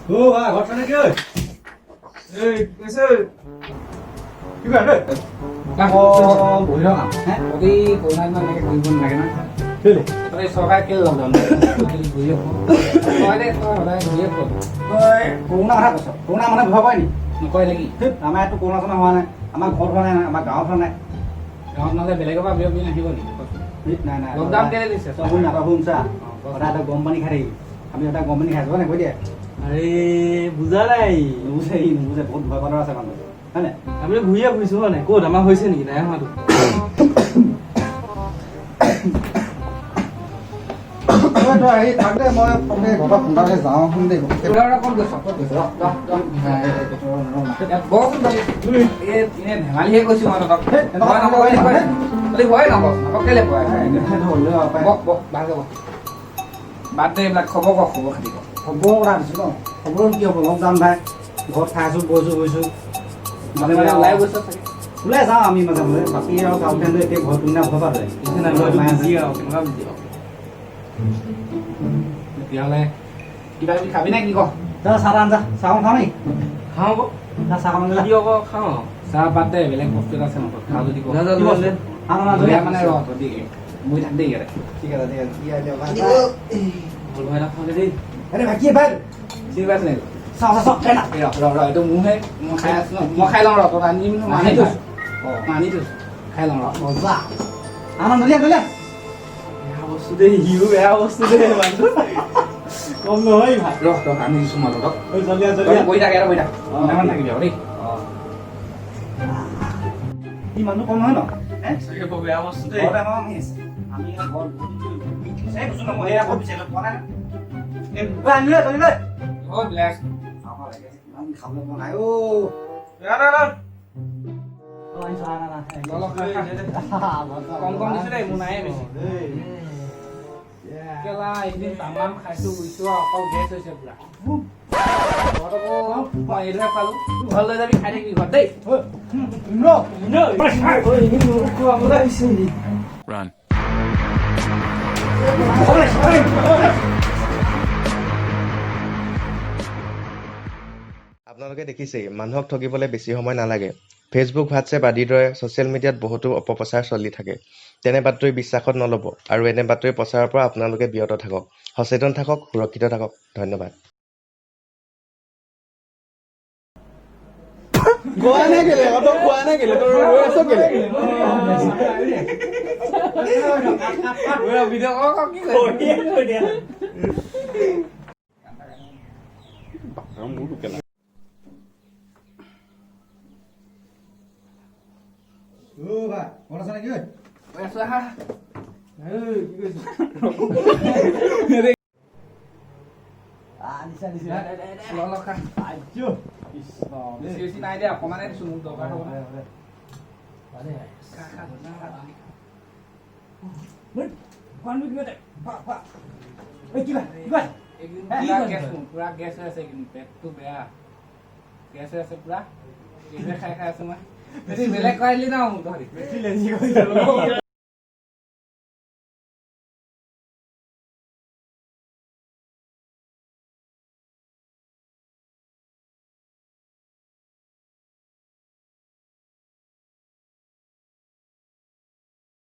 বা ঘৰত মানে কি ঐ এই কৈছে কি কৰে ঐ বহি থকা হে যদি কৰোণা দিনত এনেকৈ কৰিব নালাগে না কেলে তই চৰকাৰে কেলে লকডাউন ঘূৰিয়ে তই দে তই সদায় ঘূৰিয়ে ফুৰ তই কৰোণা কথা কৈছ কৰোণা মানে ভয় কৰে নি নকয় নেকি আমাৰ ইয়াততো কৰোণা চোনা হোৱা নাই আমাৰ ঘৰত হোৱা নাই আমাৰ গাঁৱত হোৱা নাই গাঁৱত নহ'লে বেলেগৰ পৰা বিয়পি নাহিব নেকি নাই নাই লকডাউন কেলে দিছে তই শুন নাটক শুন চা সদায় এটা গৰম পানী খাই থাকিবি আমি এটা গৰম পানী খাই যাব নাই কৈ দিয়ে আৰে বুজা নাই নুবুজে বহুত ভয় পাতৰ আছে মানুহ হয় নাই আমি ঘূৰিয়ে ফুৰিছো হয় নাই ক'ত আমাৰ হৈছে নেকি নাই হোৱাটো হেৰি থাক দে মই ঘৰৰ সোনকালে যাওঁ শুন দেই ক'ত গৈছ ধেমালিহে কৈছো মই তহঁতক ভয় নকওঁ কেলে ভয় ভালকে বাদ দে এইবিলাক খবৰ ক খবৰ খাতি ক খবৰ কথা দিছোঁ ন খবৰ কি হ'ব লকডাউন ভাই ঘৰত খাইছোঁ বৈছোঁ মানে ওলাই গৈছ চাগে ওলাই যাওঁ আমি মাজে মাজে বাকী আৰু গাঁৱত এতিয়া ঘৰত কোনদিনা ভয় পালে তেতিয়াহ'লে কিবা কিবি খাবি নে কি ক যা চাহ আঞ্জা চাহ খাওঁ নেকি খাওঁ আকৌ চাহ খাওঁ যদি আকৌ খাওঁ চাহ বাদ দে বেলেগ বস্তু এটা আছে মোৰ খাওঁ যদি ক মানে ৰ তহঁতি মই থাক দেই ইয়াতে ঠিক আছে কি আইডিয়া ভাই ভয় নাখাওঁগে দেই আরে ভাই কি ভাই চিনি পাইছ নে চাহ খাই না ৰ এইটো মোৰহে মই খাই আছো ন মই খাই লওঁ ৰ তই আনিম ন আনি থৈছো আনি থৈছো খাই লওঁ ৰ মজা আনন্দ দিয়া গ'লে বেয়া বস্তু দেই হিও বেয়া বস্তু দেই মানুহ কম নহয় ভাই ৰ তই আনি দিছো মই তহঁতক জলিয়া তই জলিয়া বহি থাক ইয়াতে বহি থাক অকণমান থাকিবি আৰু দেই ই মানুহ কম নহয় ন চাগে বৰ বেয়া বস্তু দেই ঘৰতে আমাৰ আমি আছে আমি ঘৰত এই বস্তু মই এয়া ক'ত বিচাৰিলো পোৱা নাই এই আনিলে তই লৈ অ' ব্লেক আমি খাবলৈ পোৱা নাই অ' কম কম দিছো দেই মোৰ নাই বেছি কেলা এদিন তামাম খাইছো বুজিছো অকল গেছ হৈছে পুৰা ঘৰত আকৌ মই এইটোহে পালো ঘৰ লৈ যাবি খাই থাকিবি ঘৰত দেই Run. আপোনালোকে দেখিছেই মানুহক ঠগিবলৈ বেছি সময় নালাগে ফেচবুক হোৱাটছএপ আদিৰ দৰে ছ'চিয়েল মিডিয়াত বহুতো অপপ্ৰচাৰ চলি থাকে তেনে বাতৰি বিশ্বাসত নল'ব আৰু এনে বাতৰি প্ৰচাৰৰ পৰা আপোনালোকে বিৰত থাকক সচেতন থাকক সুৰক্ষিত থাকক ধন্যবাদ গোৱা নে কেলে তই খোৱা নে কেলে তই ৰৈ আছ কেলে ভিডিঅ' কল কি কৰিছ ভাই ঘৰত আছে নেকি ঐ আছো আহা নিচা নিচা খা বেছি নাই দে অকণমানে দিছো মোক দৰকাৰ হ'ব পুৰা গেছ হৈ আছে কিন্তু পেটটো বেয়া গেছ হৈ আছে পুৰা এইটোৱে খাই খাই আছো মই বেলেগ খাই দিলি ন মোক